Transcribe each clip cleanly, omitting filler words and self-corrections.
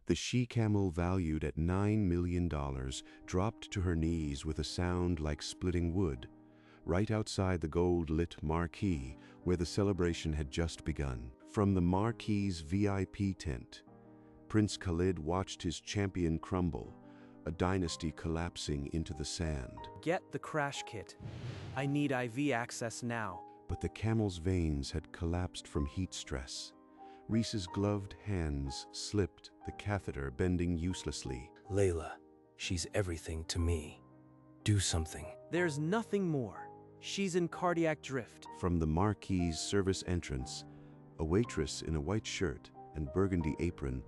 The she-camel, valued at $9 million, dropped to her knees with a sound like splitting wood, right outside the gold-lit marquee where the celebration had just begun. From the marquee's VIP tent, Prince Khalid watched his champion crumble, a dynasty collapsing into the sand. Get the crash kit. I need IV access now. But the camel's veins had collapsed from heat stress. Reese's gloved hands slipped, the catheter bending uselessly. Layla, she's everything to me. Do something. There's nothing more. She's in cardiac drift. From the marquee's service entrance, a waitress in a white shirt and burgundy apron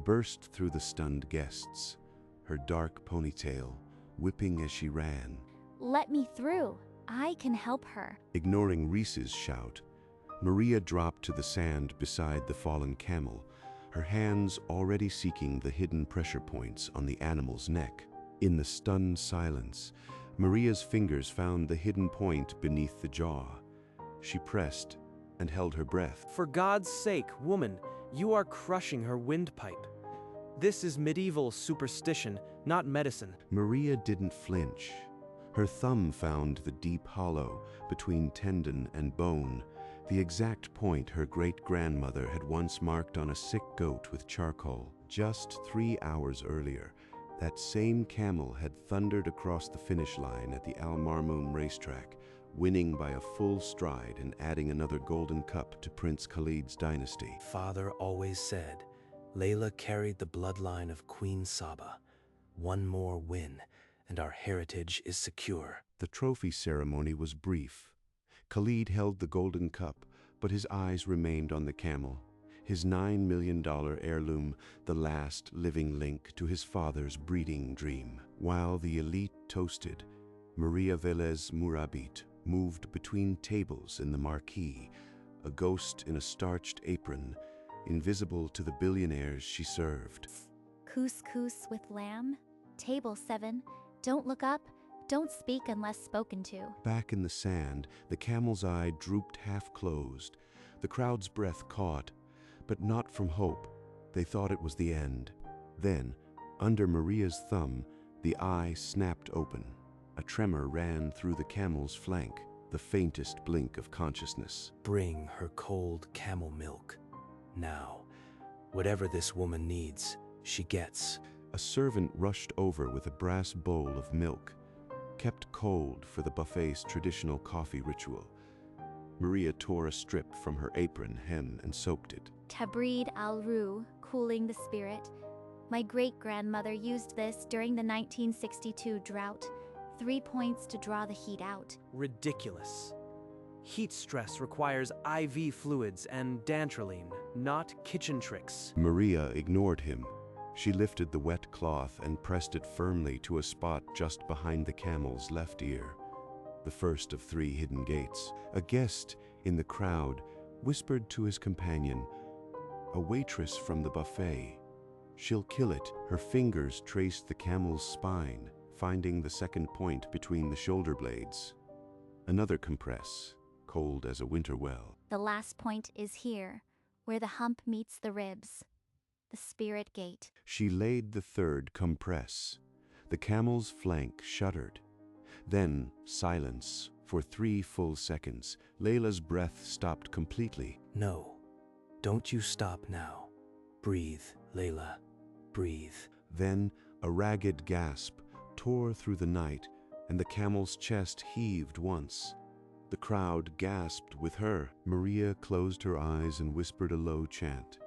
burst through the stunned guests, her dark ponytail whipping as she ran. Let me through. I can help her. Ignoring Reese's shout, Maria dropped to the sand beside the fallen camel, her hands already seeking the hidden pressure points on the animal's neck. In the stunned silence, Maria's fingers found the hidden point beneath the jaw. She pressed and held her breath. For God's sake, woman, you are crushing her windpipe. This is medieval superstition, not medicine. Maria didn't flinch. Her thumb found the deep hollow between tendon and bone, the exact point her great-grandmother had once marked on a sick goat with charcoal. Just 3 hours earlier, that same camel had thundered across the finish line at the Al Marmoon racetrack, winning by a full stride and adding another golden cup to Prince Khalid's dynasty. Father always said, Layla carried the bloodline of Queen Saba. One more win, and our heritage is secure. The trophy ceremony was brief. Khalid held the golden cup, but his eyes remained on the camel, his $9 million heirloom, the last living link to his father's breeding dream. While the elite toasted, Maria Velez Murabit moved between tables in the marquee, a ghost in a starched apron, invisible to the billionaires she served. Couscous with lamb. Table 7. Don't look up. Don't speak unless spoken to. Back in the sand, the camel's eye drooped half-closed. The crowd's breath caught, but not from hope. They thought it was the end. Then, under Maria's thumb, the eye snapped open. A tremor ran through the camel's flank, the faintest blink of consciousness. Bring her cold camel milk. Now, whatever this woman needs, she gets. A servant rushed over with a brass bowl of milk, kept cold for the buffet's traditional coffee ritual. Maria tore a strip from her apron hem and soaked it. Tabrid al-Ruh, cooling the spirit. My great-grandmother used this during the 1962 drought. 3 points to draw the heat out. Ridiculous. Heat stress requires IV fluids and dantrolene, not kitchen tricks. Maria ignored him. She lifted the wet cloth and pressed it firmly to a spot just behind the camel's left ear, the first of 3 hidden gates. A guest in the crowd whispered to his companion, "A waitress from the buffet. She'll kill it." Her fingers traced the camel's spine, finding the second point between the shoulder blades. Another compress, cold as a winter well. The last point is here, where the hump meets the ribs. The spirit gate. She laid the third compress. The camel's flank shuddered. Then silence for 3 full seconds. Layla's breath stopped completely. No, don't you stop now. Breathe, Layla, breathe. Then a ragged gasp tore through the night, and the camel's chest heaved once. The crowd gasped with her. Maria closed her eyes and whispered a low chant,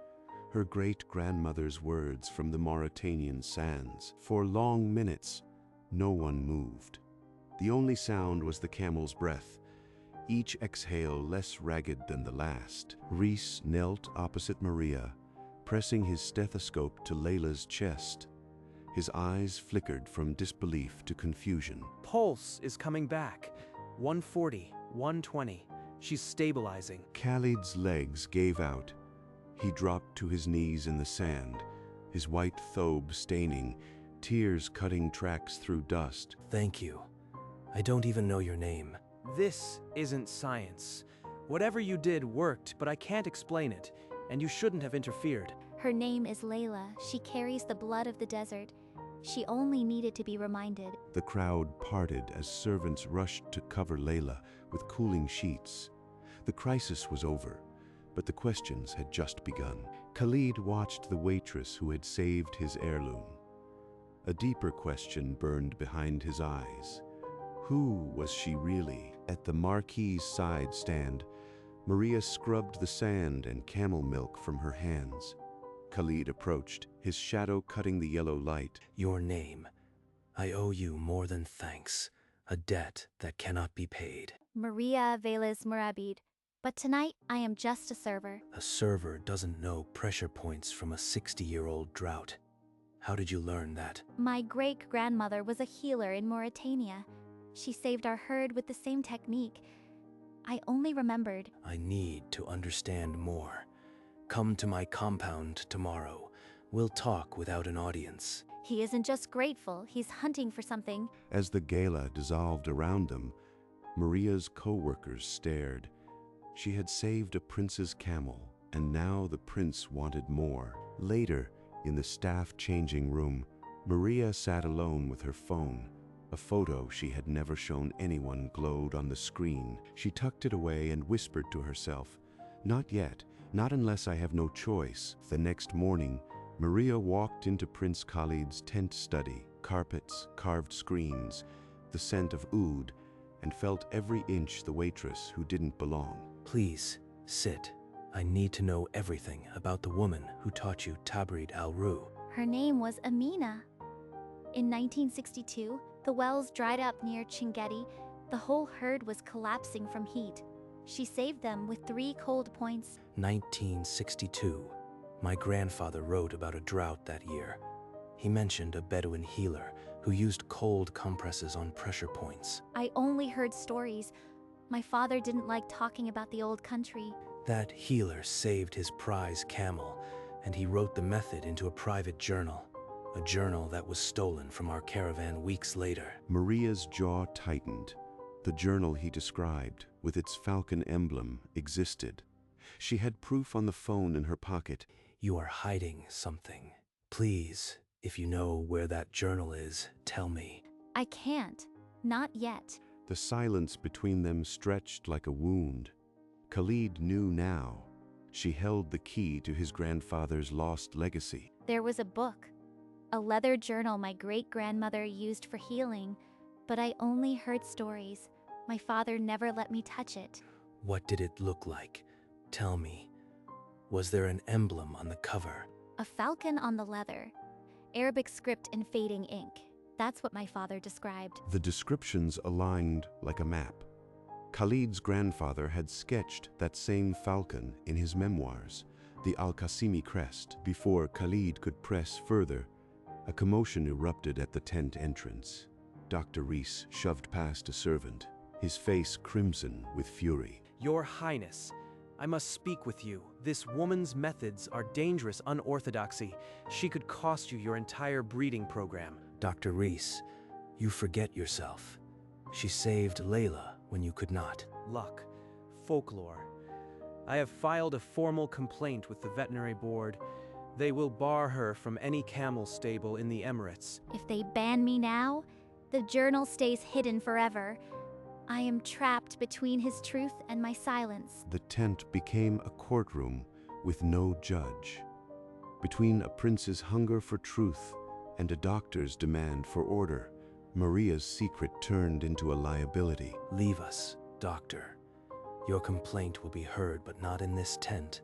her great-grandmother's words from the Mauritanian sands. For long minutes, no one moved. The only sound was the camel's breath, each exhale less ragged than the last. Reese knelt opposite Maria, pressing his stethoscope to Layla's chest. His eyes flickered from disbelief to confusion. Pulse is coming back. 140, 120. She's stabilizing. Khalid's legs gave out. He dropped to his knees in the sand, his white thobe staining, tears cutting tracks through dust. Thank you. I don't even know your name. This isn't science. Whatever you did worked, but I can't explain it, and you shouldn't have interfered. Her name is Layla. She carries the blood of the desert. She only needed to be reminded. The crowd parted as servants rushed to cover Layla with cooling sheets. The crisis was over, but the questions had just begun. Khalid watched the waitress who had saved his heirloom. A deeper question burned behind his eyes. Who was she really? At the marquee's side stand, Maria scrubbed the sand and camel milk from her hands. Khalid approached, his shadow cutting the yellow light. Your name. I owe you more than thanks, a debt that cannot be paid. Maria Velas Murabid. But tonight, I am just a server. A server doesn't know pressure points from a 60-year-old drought. How did you learn that? My great-grandmother was a healer in Mauritania. She saved our herd with the same technique. I only remembered. I need to understand more. Come to my compound tomorrow. We'll talk without an audience. He isn't just grateful, he's hunting for something. As the gala dissolved around them, Maria's co-workers stared. She had saved a prince's camel, and now the prince wanted more. Later, in the staff changing room, Maria sat alone with her phone. A photo she had never shown anyone glowed on the screen. She tucked it away and whispered to herself, "Not yet, not unless I have no choice." The next morning, Maria walked into Prince Khalid's tent study, carpets, carved screens, the scent of oud, and felt every inch the waitress who didn't belong. Please, sit. I need to know everything about the woman who taught you Tabrid al-Ru. Her name was Amina. In 1962, the wells dried up near Chingeti. The whole herd was collapsing from heat. She saved them with 3 cold points. 1962. My grandfather wrote about a drought that year. He mentioned a Bedouin healer who used cold compresses on pressure points. I only heard stories. My father didn't like talking about the old country. That healer saved his prize camel, and he wrote the method into a private journal. A journal that was stolen from our caravan weeks later. Maria's jaw tightened. The journal he described, with its falcon emblem, existed. She had proof on the phone in her pocket. You are hiding something. Please, if you know where that journal is, tell me. I can't. Not yet. The silence between them stretched like a wound. Khalid knew now. She held the key to his grandfather's lost legacy. There was a book. A leather journal my great-grandmother used for healing, but I only heard stories. My father never let me touch it. What did it look like? Tell me. Was there an emblem on the cover? A falcon on the leather. Arabic script in fading ink. That's what my father described. The descriptions aligned like a map. Khalid's grandfather had sketched that same falcon in his memoirs, the Al-Qasimi crest. Before Khalid could press further, a commotion erupted at the tent entrance. Dr. Reese shoved past a servant, his face crimson with fury. Your Highness, I must speak with you. This woman's methods are dangerous unorthodoxy. She could cost you your entire breeding program. Dr. Reese, you forget yourself. She saved Layla when you could not. Luck. Folklore. I have filed a formal complaint with the veterinary board. They will bar her from any camel stable in the Emirates. If they ban me now, the journal stays hidden forever. I am trapped between his truth and my silence. The tent became a courtroom with no judge. Between a prince's hunger for truth and a doctor's demand for order, Maria's secret turned into a liability. Leave us, doctor. Your complaint will be heard, but not in this tent,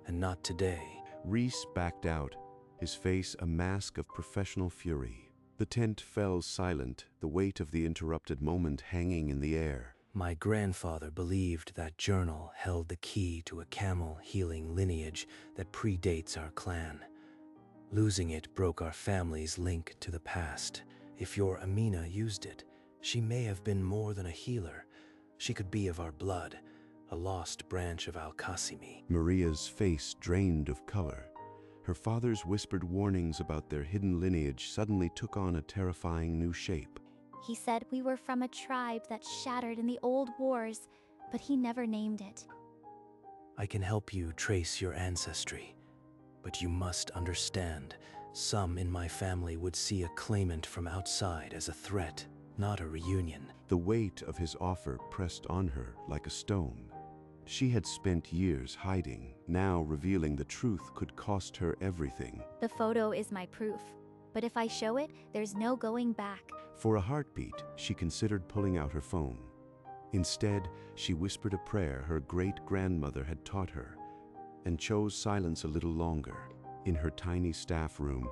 and not today. Reese backed out, his face a mask of professional fury. The tent fell silent, the weight of the interrupted moment hanging in the air. My grandfather believed that journal held the key to a camel healing lineage that predates our clan. Losing it broke our family's link to the past. If your Amina used it, she may have been more than a healer. She could be of our blood, a lost branch of Al-Qasimi. Maria's face drained of color. Her father's whispered warnings about their hidden lineage suddenly took on a terrifying new shape. He said we were from a tribe that shattered in the old wars, but he never named it. I can help you trace your ancestry, But you must understand, some in my family would see a claimant from outside as a threat, not a reunion. The weight of his offer pressed on her like a stone. She had spent years hiding. Now revealing the truth could cost her everything. The photo is my proof. But if I show it, there's no going back. For a heartbeat, she considered pulling out her phone. Instead, she whispered a prayer her great-grandmother had taught her, and chose silence a little longer. In her tiny staff room,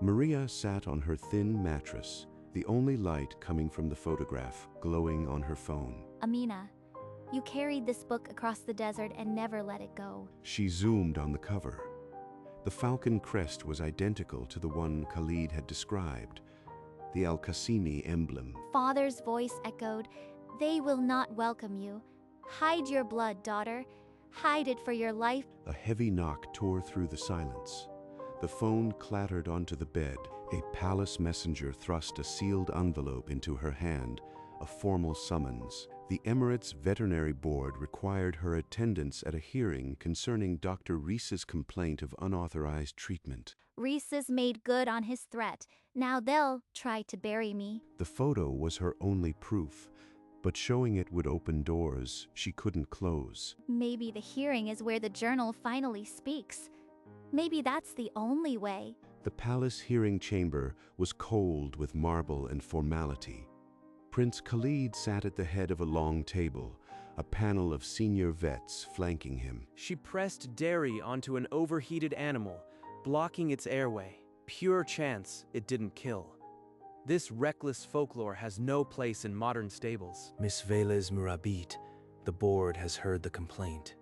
Maria sat on her thin mattress, the only light coming from the photograph glowing on her phone. Amina, you carried this book across the desert and never let it go. She zoomed on the cover. The falcon crest was identical to the one Khalid had described, the Al-Qasimi emblem. Father's voice echoed, "They will not welcome you. Hide your blood, daughter. Hide it for your life." A heavy knock tore through the silence. The phone clattered onto the bed. A palace messenger thrust a sealed envelope into her hand, a formal summons. The Emirates Veterinary Board required her attendance at a hearing concerning Dr. Reese's complaint of unauthorized treatment. Reese's made good on his threat. Now they'll try to bury me. The photo was her only proof, but showing it would open doors she couldn't close. Maybe the hearing is where the journal finally speaks. Maybe that's the only way. The palace hearing chamber was cold with marble and formality. Prince Khalid sat at the head of a long table, a panel of senior vets flanking him. She pressed dairy onto an overheated animal, blocking its airway. Pure chance it didn't kill. This reckless folklore has no place in modern stables. Miss Velez Murabit, the board has heard the complaint.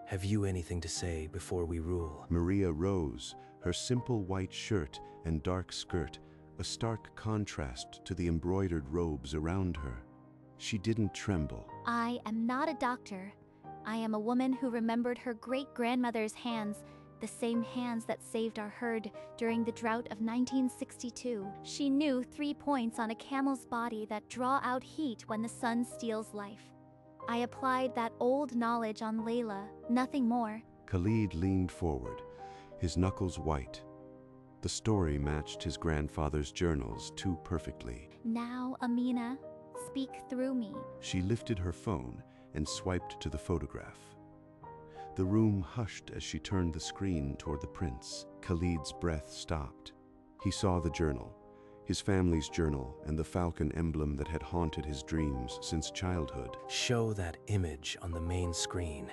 Have you anything to say before we rule? Maria rose, her simple white shirt and dark skirt a stark contrast to the embroidered robes around her. She didn't tremble. I am not a doctor. I am a woman who remembered her great-grandmother's hands, the same hands that saved our herd during the drought of 1962. She knew 3 points on a camel's body that draw out heat when the sun steals life. I applied that old knowledge on Layla, nothing more. Khalid leaned forward, his knuckles white. The story matched his grandfather's journals too perfectly. Now, Amina, speak through me. She lifted her phone and swiped to the photograph. The room hushed as she turned the screen toward the prince. Khalid's breath stopped. He saw the journal, his family's journal, and the falcon emblem that had haunted his dreams since childhood. Show that image on the main screen.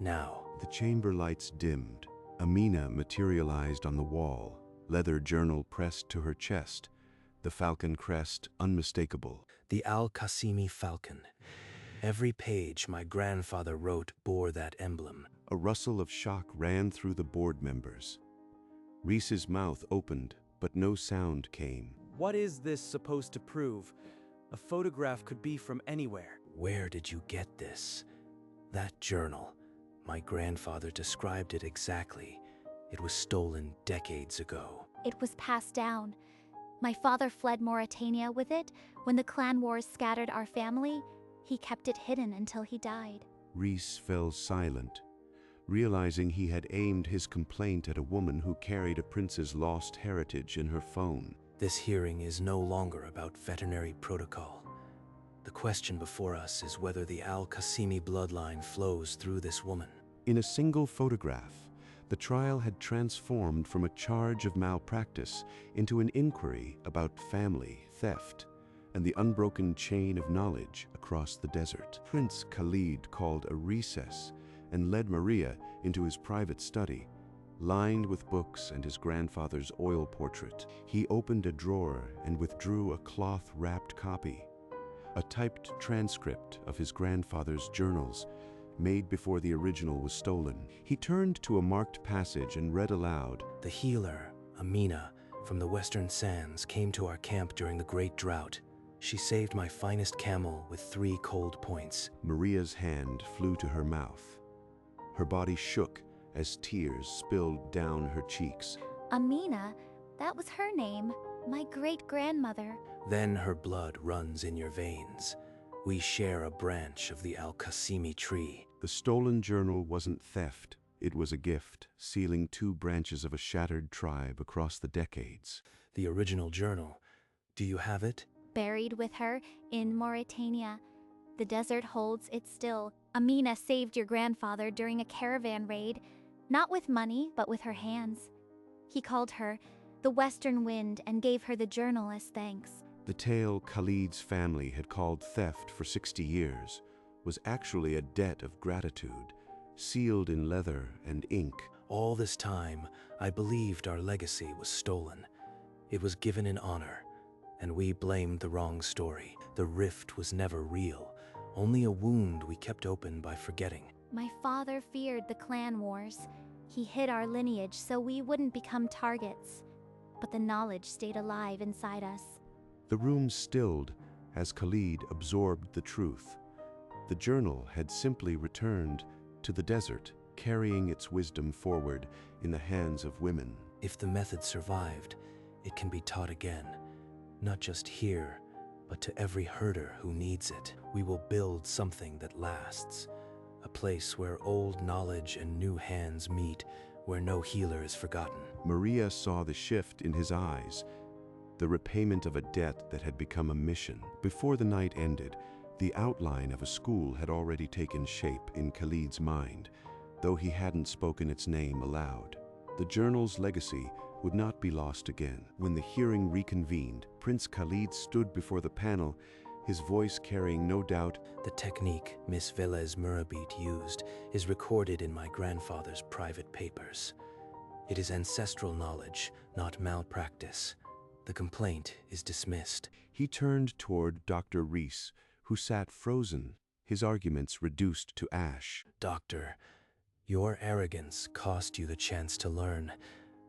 Now. The chamber lights dimmed. Amina materialized on the wall, leather journal pressed to her chest, the falcon crest unmistakable. The Al-Qasimi falcon. Every page my grandfather wrote bore that emblem. A rustle of shock ran through the board members. Reese's mouth opened, but no sound came. What is this supposed to prove? A photograph could be from anywhere. Where did you get this? That journal. My grandfather described it exactly. It was stolen decades ago. It was passed down. My father fled Mauritania with it. When the clan wars scattered our family, he kept it hidden until he died. Reese fell silent, realizing he had aimed his complaint at a woman who carried a prince's lost heritage in her phone. This hearing is no longer about veterinary protocol. The question before us is whether the Al-Qasimi bloodline flows through this woman. In a single photograph, the trial had transformed from a charge of malpractice into an inquiry about family theft and the unbroken chain of knowledge across the desert. Prince Khalid called a recess and led Maria into his private study, lined with books and his grandfather's oil portrait. He opened a drawer and withdrew a cloth-wrapped copy, a typed transcript of his grandfather's journals, made before the original was stolen. He turned to a marked passage and read aloud. The healer, Amina, from the western sands, came to our camp during the Great Drought. She saved my finest camel with 3 cold points. Maria's hand flew to her mouth. Her body shook as tears spilled down her cheeks. Amina, that was her name, my great-grandmother. Then her blood runs in your veins. We share a branch of the Al-Qasimi tree. The stolen journal wasn't theft, It was a gift, sealing 2 branches of a shattered tribe across the decades. The original journal. Do you have it? Buried with her in Mauritania. The desert holds it still. Amina saved your grandfather during a caravan raid, not with money, but with her hands. He called her the Western Wind and gave her the journal as thanks. The tale Khalid's family had called theft for 60 years was actually a debt of gratitude, sealed in leather and ink. All this time, I believed our legacy was stolen. It was given in honor, and we blamed the wrong story. The rift was never real, only a wound we kept open by forgetting. My father feared the clan wars. He hid our lineage so we wouldn't become targets. But the knowledge stayed alive inside us. The room stilled as Khalid absorbed the truth. The journal had simply returned to the desert, carrying its wisdom forward in the hands of women. If the method survived, it can be taught again, not just here, but to every herder who needs it. We will build something that lasts, a place where old knowledge and new hands meet, where no healer is forgotten. Maria saw the shift in his eyes, the repayment of a debt that had become a mission. Before the night ended, the outline of a school had already taken shape in Khalid's mind, though he hadn't spoken its name aloud. The journal's legacy would not be lost again. When the hearing reconvened, Prince Khalid stood before the panel, his voice carrying no doubt. The technique Miss Velez Murabit used is recorded in my grandfather's private papers. It is ancestral knowledge, not malpractice. The complaint is dismissed. He turned toward Dr. Reese, who sat frozen, his arguments reduced to ash. Doctor, your arrogance cost you the chance to learn.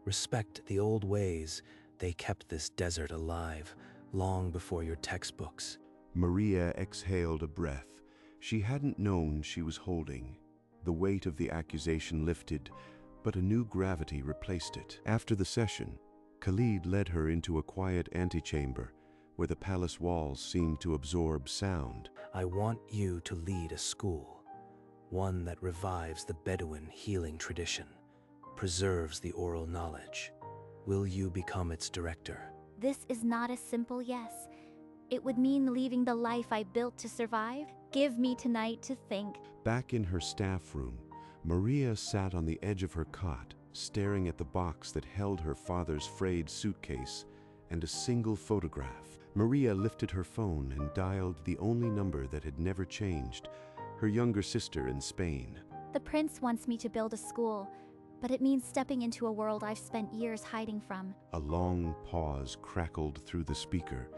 Respect the old ways. They kept this desert alive, long before your textbooks. Maria exhaled a breath. She hadn't known she was holding. The weight of the accusation lifted, but a new gravity replaced it. After the session, Khalid led her into a quiet antechamber, where the palace walls seemed to absorb sound. I want you to lead a school, one that revives the Bedouin healing tradition, preserves the oral knowledge. Will you become its director? This is not a simple yes. It would mean leaving the life I built to survive. Give me tonight to think. Back in her staff room, Maria sat on the edge of her cot, staring at the box that held her father's frayed suitcase and a single photograph. Maria lifted her phone and dialed the only number that had never changed, her younger sister in Spain. The prince wants me to build a school, but it means stepping into a world I've spent years hiding from. A long pause crackled through the speaker.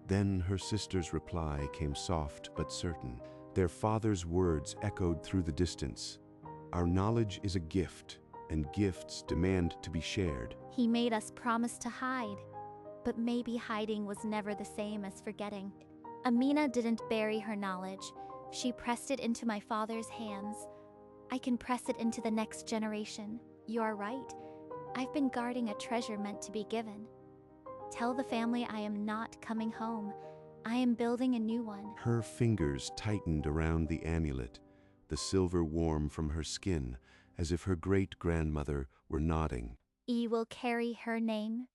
Then her sister's reply came soft but certain. Their father's words echoed through the distance. Our knowledge is a gift, and gifts demand to be shared. He made us promise to hide, but maybe hiding was never the same as forgetting. Amina didn't bury her knowledge. She pressed it into my father's hands. I can press it into the next generation. You're right. I've been guarding a treasure meant to be given. Tell the family I am not coming home. I am building a new one. Her fingers tightened around the amulet, the silver warm from her skin, as if her great-grandmother were nodding. E will carry her name,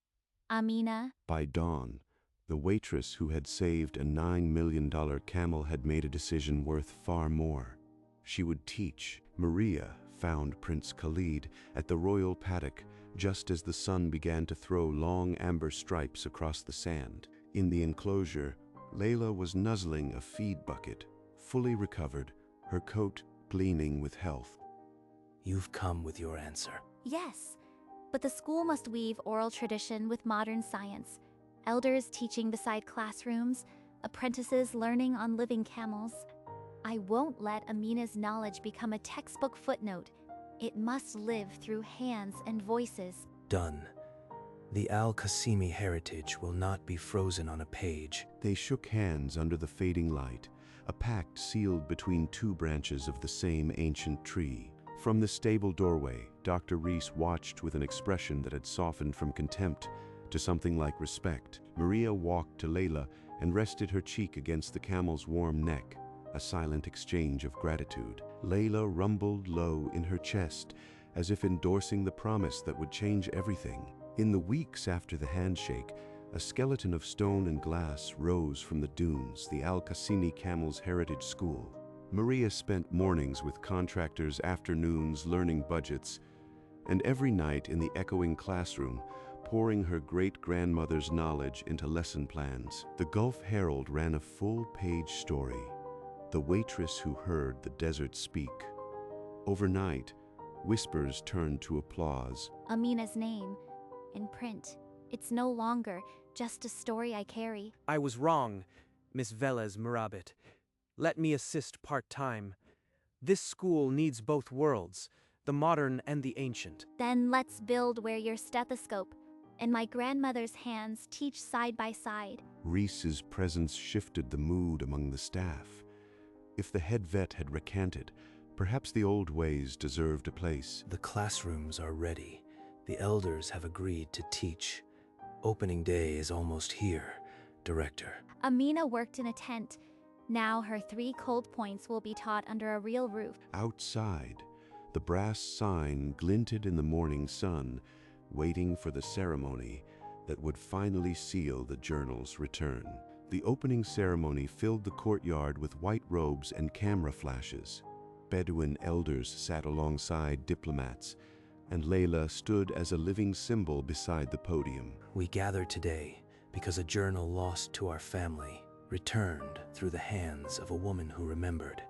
Amina. By dawn, the waitress who had saved a $9 million camel had made a decision worth far more. She would teach. Maria found Prince Khalid at the royal paddock just as the sun began to throw long amber stripes across the sand. In the enclosure, Layla was nuzzling a feed bucket, fully recovered, her coat gleaming with health. You've come with your answer. Yes, but the school must weave oral tradition with modern science. Elders teaching beside classrooms, apprentices learning on living camels. I won't let Amina's knowledge become a textbook footnote. It must live through hands and voices. Done. The Al-Qasimi heritage will not be frozen on a page. They shook hands under the fading light, a pact sealed between 2 branches of the same ancient tree. From the stable doorway, Dr. Reese watched with an expression that had softened from contempt to something like respect. Maria walked to Layla and rested her cheek against the camel's warm neck, a silent exchange of gratitude. Layla rumbled low in her chest, as if endorsing the promise that would change everything. In the weeks after the handshake, a skeleton of stone and glass rose from the dunes, the Al-Qasimi Camel's heritage school. Maria spent mornings with contractors, afternoons learning budgets, and every night in the echoing classroom, pouring her great-grandmother's knowledge into lesson plans. The Gulf Herald ran a full-page story, The Waitress Who Heard the Desert Speak. Overnight, whispers turned to applause. Amina's name, in print. It's no longer just a story I carry. I was wrong, Miss Velez Murabit. Let me assist part-time. This school needs both worlds, the modern and the ancient. Then let's build where your stethoscope and my grandmother's hands teach side by side. Reese's presence shifted the mood among the staff. If the head vet had recanted, perhaps the old ways deserved a place. The classrooms are ready. The elders have agreed to teach. Opening day is almost here, Director. Amina worked in a tent. Now her 3 cold points will be taught under a real roof. Outside, the brass sign glinted in the morning sun, waiting for the ceremony that would finally seal the journal's return. The opening ceremony filled the courtyard with white robes and camera flashes. Bedouin elders sat alongside diplomats, and Layla stood as a living symbol beside the podium. We gather today because a journal lost to our family returned through the hands of a woman who remembered.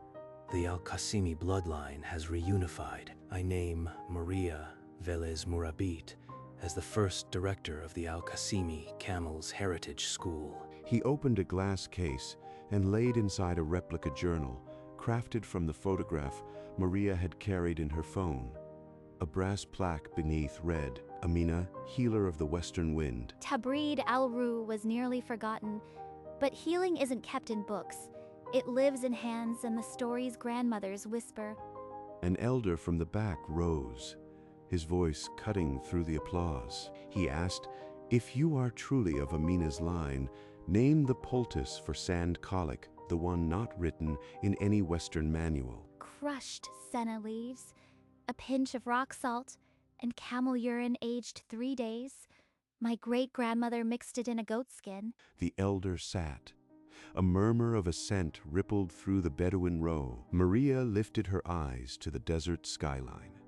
The Al-Qasimi bloodline has reunified. I name Maria Velez Murabit as the first director of the Al-Qasimi Camel's heritage school. He opened a glass case and laid inside a replica journal, crafted from the photograph Maria had carried in her phone. A brass plaque beneath read, Amina, healer of the western wind. Tabrid al-Ruh was nearly forgotten, but healing isn't kept in books. It lives in hands and the stories grandmothers whisper. An elder from the back rose, his voice cutting through the applause. He asked, if you are truly of Amina's line, name the poultice for sand colic, the one not written in any Western manual. Crushed senna leaves, a pinch of rock salt, and camel urine aged 3 days. My great-grandmother mixed it in a goat skin. The elder sat. A murmur of assent rippled through the Bedouin row. Maria lifted her eyes to the desert skyline.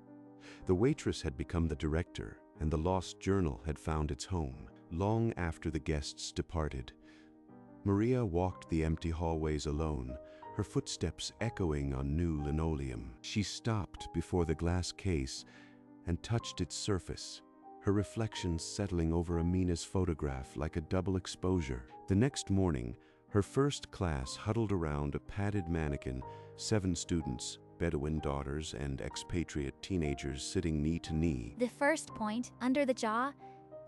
The waitress had become the director, and the lost journal had found its home. Long after the guests departed, Maria walked the empty hallways alone, her footsteps echoing on new linoleum. She stopped before the glass case and touched its surface, her reflection settling over Amina's photograph like a double exposure. The next morning, her first class huddled around a padded mannequin, 7 students, Bedouin daughters and expatriate teenagers sitting knee to knee. The first point, under the jaw.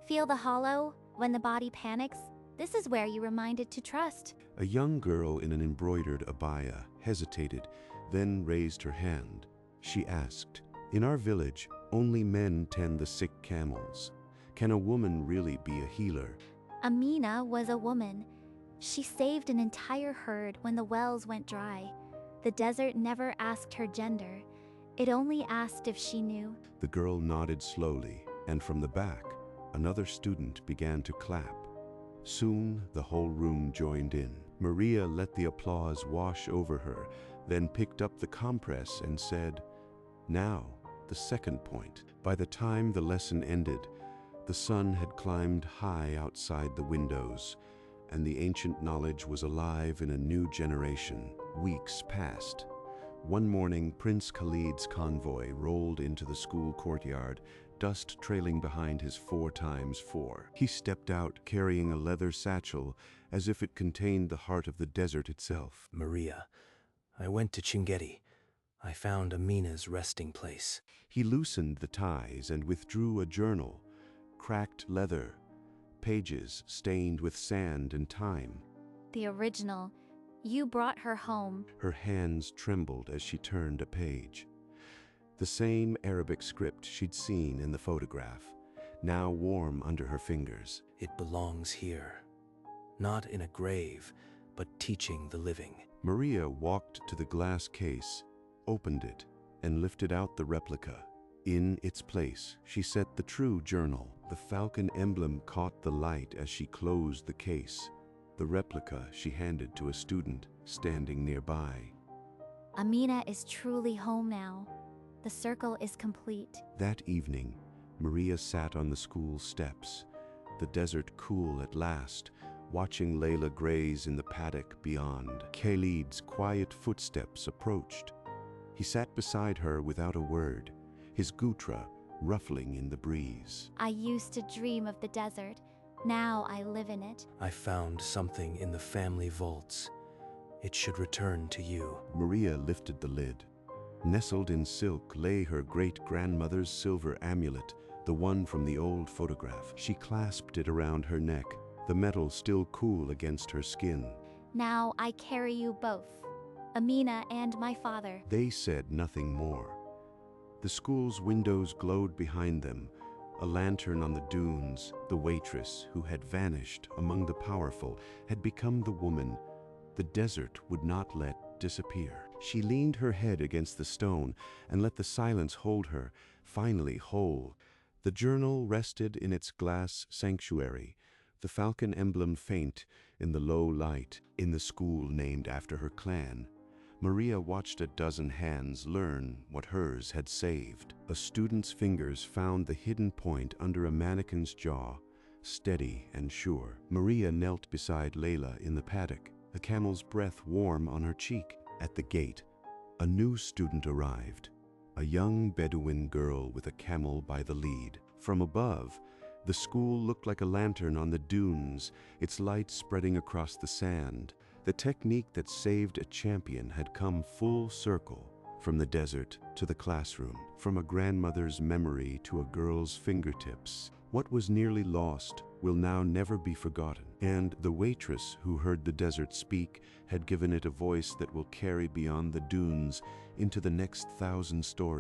Feel the hollow when the body panics. This is where you're reminded to trust. A young girl in an embroidered abaya hesitated, then raised her hand. She asked, in our village, only men tend the sick camels. Can a woman really be a healer? Amina was a woman. She saved an entire herd when the wells went dry. The desert never asked her gender. It only asked if she knew. The girl nodded slowly, and from the back, another student began to clap. Soon, the whole room joined in. Maria let the applause wash over her, then picked up the compress and said, now, the second point. By the time the lesson ended, the sun had climbed high outside the windows, and the ancient knowledge was alive in a new generation. Weeks passed. One morning, Prince Khalid's convoy rolled into the school courtyard, dust trailing behind his 4x4. He stepped out carrying a leather satchel as if it contained the heart of the desert itself. Maria, I went to Chinguetti. I found Amina's resting place. He loosened the ties and withdrew a journal, cracked leather, pages stained with sand and time. The original. You brought her home. Her hands trembled as she turned a page. The same Arabic script she'd seen in the photograph, now warm under her fingers. It belongs here. Not in a grave, but teaching the living. Maria walked to the glass case opened it, and lifted out the replica. In its place, she set the true journal. The falcon emblem caught the light as she closed the case. The replica she handed to a student standing nearby. Amina is truly home now. The circle is complete. That evening, Maria sat on the school steps, the desert cool at last, watching Layla graze in the paddock beyond. Khalid's quiet footsteps approached. He sat beside her without a word, his gutra ruffling in the breeze. I used to dream of the desert. Now I live in it. I found something in the family vaults. It should return to you. Maria lifted the lid. Nestled in silk lay her great-grandmother's silver amulet, the one from the old photograph. She clasped it around her neck, the metal still cool against her skin. Now I carry you both, Amina and my father. They said nothing more. The school's windows glowed behind them, a lantern on the dunes. The waitress, who had vanished among the powerful, had become the woman the desert would not let disappear. She leaned her head against the stone and let the silence hold her, finally whole. The journal rested in its glass sanctuary, the falcon emblem faint in the low light. In the school named after her clan, Maria watched a dozen hands learn what hers had saved. A student's fingers found the hidden point under a mannequin's jaw, steady and sure. Maria knelt beside Layla in the paddock, the camel's breath warm on her cheek. At the gate, a new student arrived, a young Bedouin girl with a camel by the lead. From above, the school looked like a lantern on the dunes, its light spreading across the sand. The technique that saved a champion had come full circle, from the desert to the classroom, from a grandmother's memory to a girl's fingertips. What was nearly lost will now never be forgotten. And the waitress who heard the desert speak had given it a voice that will carry beyond the dunes into the next 1,000 stories.